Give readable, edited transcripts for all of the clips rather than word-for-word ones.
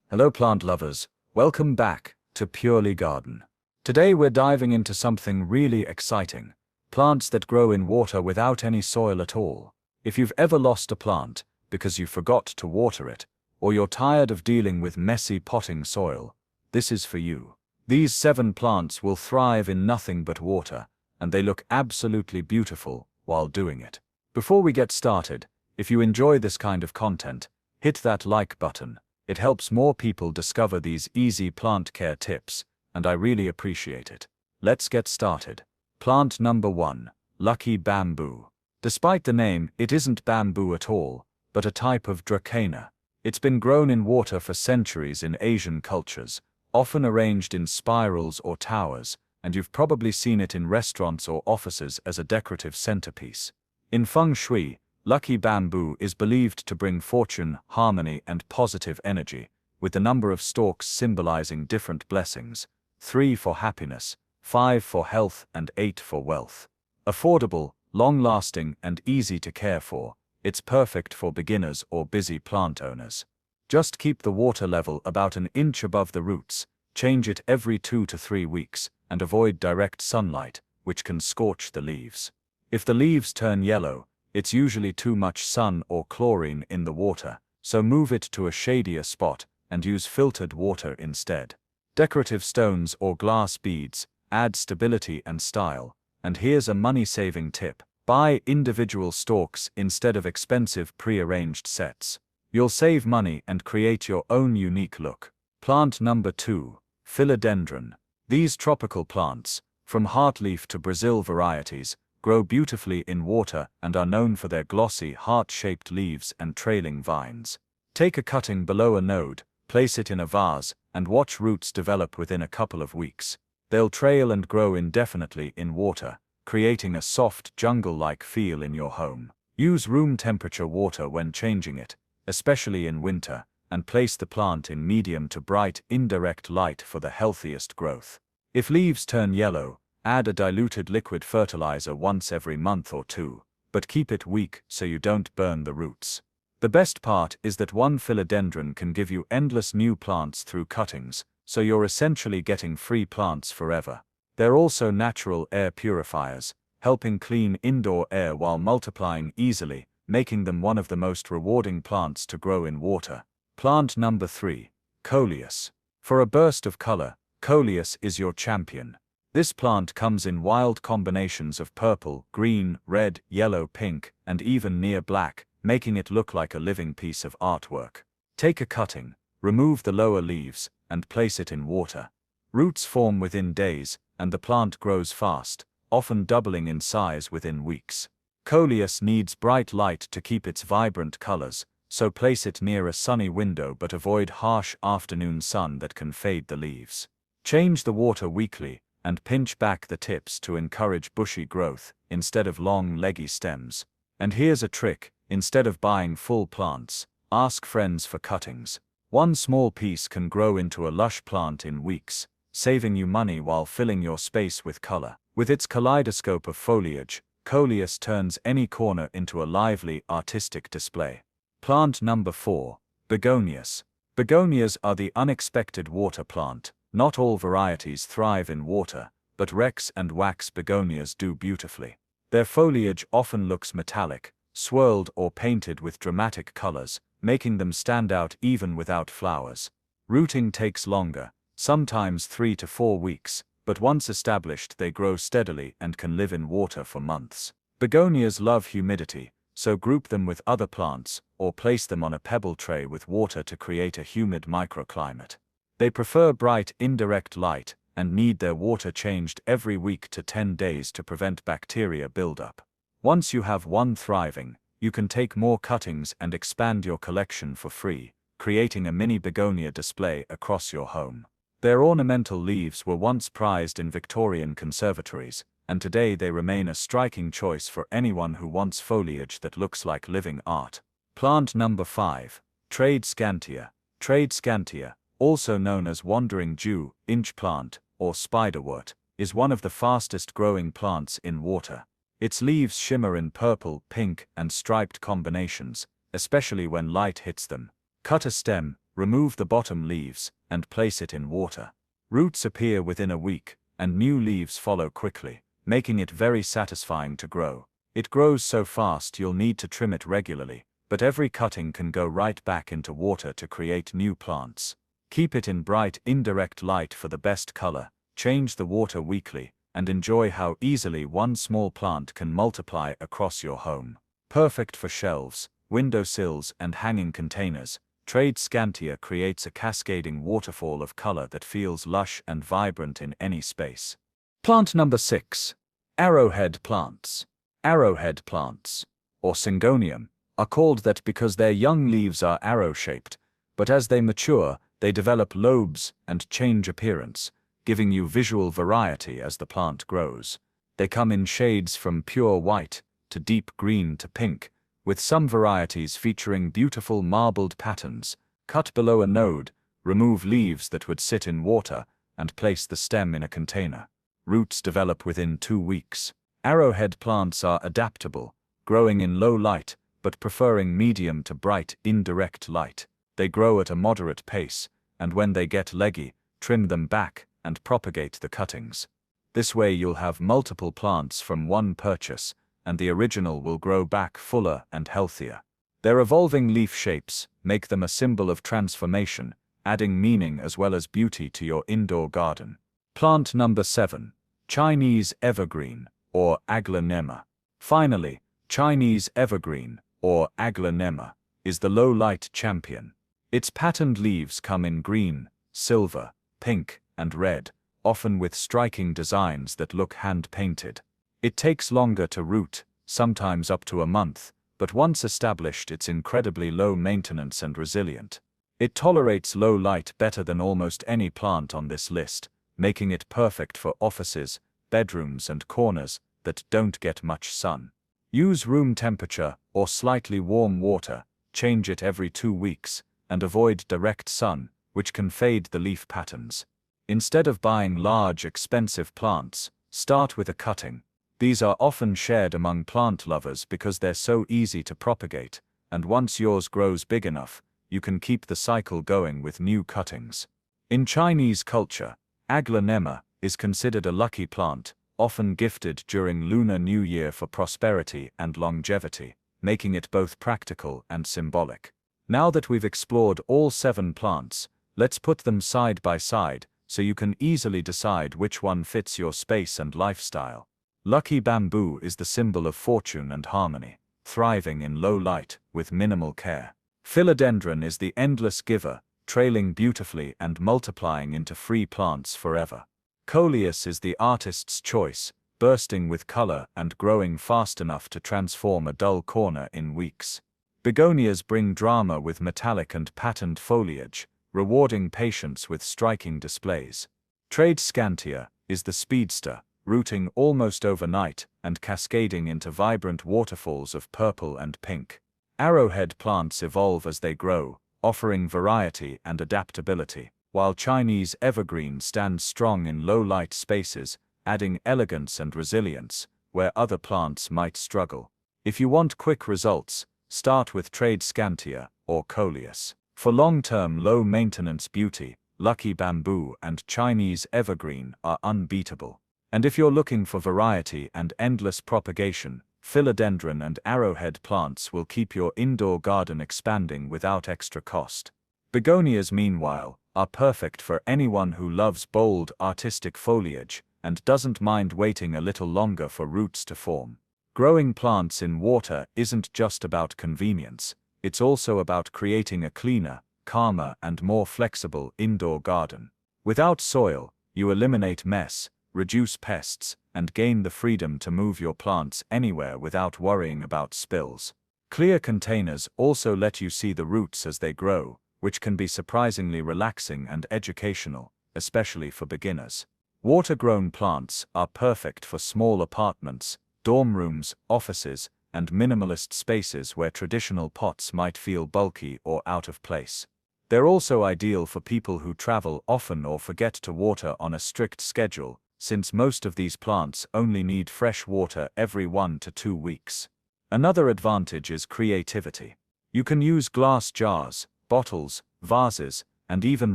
Hello plant lovers, welcome back to Purely Garden. Today we're diving into something really exciting. Plants that grow in water without any soil at all. If you've ever lost a plant because you forgot to water it, or you're tired of dealing with messy potting soil, this is for you. These 7 plants will thrive in nothing but water, and they look absolutely beautiful while doing it. Before we get started, if you enjoy this kind of content, hit that like button. It helps more people discover these easy plant care tips, and I really appreciate it. Let's get started. Plant number 1, Lucky Bamboo. Despite the name, it isn't bamboo at all, but a type of dracena. It's been grown in water for centuries in Asian cultures, often arranged in spirals or towers, and you've probably seen it in restaurants or offices as a decorative centerpiece. In feng shui, Lucky Bamboo is believed to bring fortune, harmony, and positive energy, with the number of stalks symbolizing different blessings: 3 for happiness, 5 for health, and 8 for wealth. Affordable, long-lasting, and easy to care for, it's perfect for beginners or busy plant owners. Just keep the water level about an inch above the roots, change it every 2 to 3 weeks, and avoid direct sunlight, which can scorch the leaves. If the leaves turn yellow, it's usually too much sun or chlorine in the water, so move it to a shadier spot and use filtered water instead. Decorative stones or glass beads add stability and style, and here's a money-saving tip: buy individual stalks instead of expensive pre-arranged sets. You'll save money and create your own unique look. Plant number 2, Philodendron. These tropical plants, from heartleaf to Brazil varieties, grow beautifully in water and are known for their glossy, heart-shaped leaves and trailing vines. Take a cutting below a node, place it in a vase, and watch roots develop within a couple of weeks. They'll trail and grow indefinitely in water, creating a soft, jungle-like feel in your home. Use room temperature water when changing it, especially in winter, and place the plant in medium to bright, indirect light for the healthiest growth. If leaves turn yellow, add a diluted liquid fertilizer once every month or 2, but keep it weak so you don't burn the roots. The best part is that one philodendron can give you endless new plants through cuttings, so you're essentially getting free plants forever. They're also natural air purifiers, helping clean indoor air while multiplying easily, making them one of the most rewarding plants to grow in water. Plant number 3, Coleus. For a burst of color, Coleus is your champion. This plant comes in wild combinations of purple, green, red, yellow, pink, and even near black, making it look like a living piece of artwork. Take a cutting, remove the lower leaves, and place it in water. Roots form within days, and the plant grows fast, often doubling in size within weeks. Coleus needs bright light to keep its vibrant colors, so place it near a sunny window but avoid harsh afternoon sun that can fade the leaves. Change the water weekly, and pinch back the tips to encourage bushy growth, instead of long leggy stems. And here's a trick: instead of buying full plants, ask friends for cuttings. One small piece can grow into a lush plant in weeks, saving you money while filling your space with color. With its kaleidoscope of foliage, Coleus turns any corner into a lively, artistic display. Plant number 4, Begonias. Begonias are the unexpected water plant. Not all varieties thrive in water, but Rex and Wax begonias do beautifully. Their foliage often looks metallic, swirled or painted with dramatic colors, making them stand out even without flowers. Rooting takes longer, sometimes 3 to 4 weeks, but once established they grow steadily and can live in water for months. Begonias love humidity, so group them with other plants, or place them on a pebble tray with water to create a humid microclimate. They prefer bright, indirect light, and need their water changed every week to 10 days to prevent bacteria buildup. Once you have one thriving, you can take more cuttings and expand your collection for free, creating a mini begonia display across your home. Their ornamental leaves were once prized in Victorian conservatories, and today they remain a striking choice for anyone who wants foliage that looks like living art. Plant number 5, Tradescantia. Tradescantia, also known as wandering dew, inch plant, or spiderwort, is one of the fastest growing plants in water. Its leaves shimmer in purple, pink, and striped combinations, especially when light hits them. Cut a stem, remove the bottom leaves, and place it in water. Roots appear within a week, and new leaves follow quickly, making it very satisfying to grow. It grows so fast you'll need to trim it regularly, but every cutting can go right back into water to create new plants. Keep it in bright, indirect light for the best color, change the water weekly, and enjoy how easily one small plant can multiply across your home. Perfect for shelves, windowsills, and hanging containers, Tradescantia creates a cascading waterfall of color that feels lush and vibrant in any space. Plant number 6. Arrowhead plants. Arrowhead plants, or syngonium, are called that because their young leaves are arrow-shaped, but as they mature, they develop lobes and change appearance, giving you visual variety as the plant grows. They come in shades from pure white to deep green to pink, with some varieties featuring beautiful marbled patterns. Cut below a node, remove leaves that would sit in water, and place the stem in a container. Roots develop within 2 weeks. Arrowhead plants are adaptable, growing in low light, but preferring medium to bright, indirect light. They grow at a moderate pace, and when they get leggy, trim them back and propagate the cuttings. This way you'll have multiple plants from one purchase, and the original will grow back fuller and healthier. Their evolving leaf shapes make them a symbol of transformation, adding meaning as well as beauty to your indoor garden. Plant number 7. Chinese evergreen, or aglaonema. Finally, Chinese evergreen, or aglaonema, is the low-light champion. Its patterned leaves come in green, silver, pink, and red, often with striking designs that look hand-painted. It takes longer to root, sometimes up to a month, but once established it's incredibly low maintenance and resilient. It tolerates low light better than almost any plant on this list, making it perfect for offices, bedrooms, and corners that don't get much sun. Use room temperature or slightly warm water, change it every 2 weeks, and avoid direct sun, which can fade the leaf patterns. Instead of buying large, expensive plants, start with a cutting. These are often shared among plant lovers because they're so easy to propagate, and once yours grows big enough, you can keep the cycle going with new cuttings. In Chinese culture, aglaonema is considered a lucky plant, often gifted during Lunar New Year for prosperity and longevity, making it both practical and symbolic. Now that we've explored all 7 plants, let's put them side by side so you can easily decide which one fits your space and lifestyle. Lucky bamboo is the symbol of fortune and harmony, thriving in low light with minimal care. Philodendron is the endless giver, trailing beautifully and multiplying into free plants forever. Coleus is the artist's choice, bursting with color and growing fast enough to transform a dull corner in weeks. Begonias bring drama with metallic and patterned foliage, rewarding patience with striking displays. Tradescantia is the speedster, rooting almost overnight and cascading into vibrant waterfalls of purple and pink. Arrowhead plants evolve as they grow, offering variety and adaptability, while Chinese evergreen stands strong in low-light spaces, adding elegance and resilience where other plants might struggle. If you want quick results, start with Tradescantia or Coleus. For long-term low-maintenance beauty, lucky bamboo and Chinese evergreen are unbeatable. And if you're looking for variety and endless propagation, philodendron and arrowhead plants will keep your indoor garden expanding without extra cost. Begonias, meanwhile, are perfect for anyone who loves bold, artistic foliage and doesn't mind waiting a little longer for roots to form. Growing plants in water isn't just about convenience, it's also about creating a cleaner, calmer, and more flexible indoor garden. Without soil, you eliminate mess, reduce pests, and gain the freedom to move your plants anywhere without worrying about spills. Clear containers also let you see the roots as they grow, which can be surprisingly relaxing and educational, especially for beginners. Water-grown plants are perfect for small apartments, dorm rooms, offices, and minimalist spaces where traditional pots might feel bulky or out of place. They're also ideal for people who travel often or forget to water on a strict schedule, since most of these plants only need fresh water every 1 to 2 weeks. Another advantage is creativity. You can use glass jars, bottles, vases, and even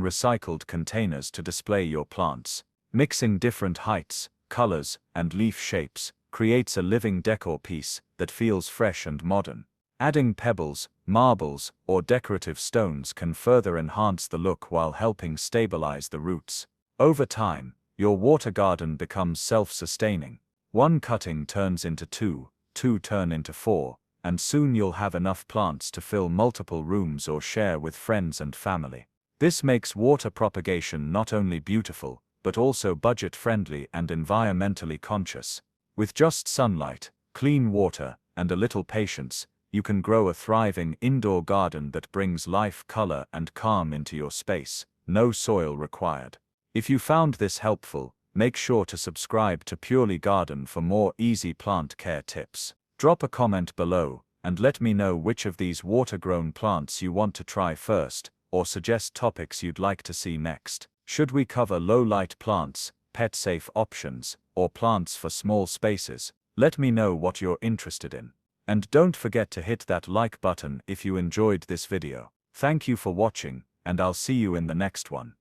recycled containers to display your plants. Mixing different heights, colors, and leaf shapes creates a living decor piece that feels fresh and modern. Adding pebbles, marbles, or decorative stones can further enhance the look while helping stabilize the roots. Over time, your water garden becomes self-sustaining. One cutting turns into two, two turn into four, and soon you'll have enough plants to fill multiple rooms or share with friends and family. This makes water propagation not only beautiful, but also budget-friendly and environmentally conscious. With just sunlight, clean water, and a little patience, you can grow a thriving indoor garden that brings life, color, and calm into your space. No soil required. If you found this helpful, make sure to subscribe to Purely Garden for more easy plant care tips. Drop a comment below, and let me know which of these water-grown plants you want to try first, or suggest topics you'd like to see next. Should we cover low-light plants, pet-safe options, or plants for small spaces? Let me know what you're interested in. And don't forget to hit that like button if you enjoyed this video. Thank you for watching, and I'll see you in the next one.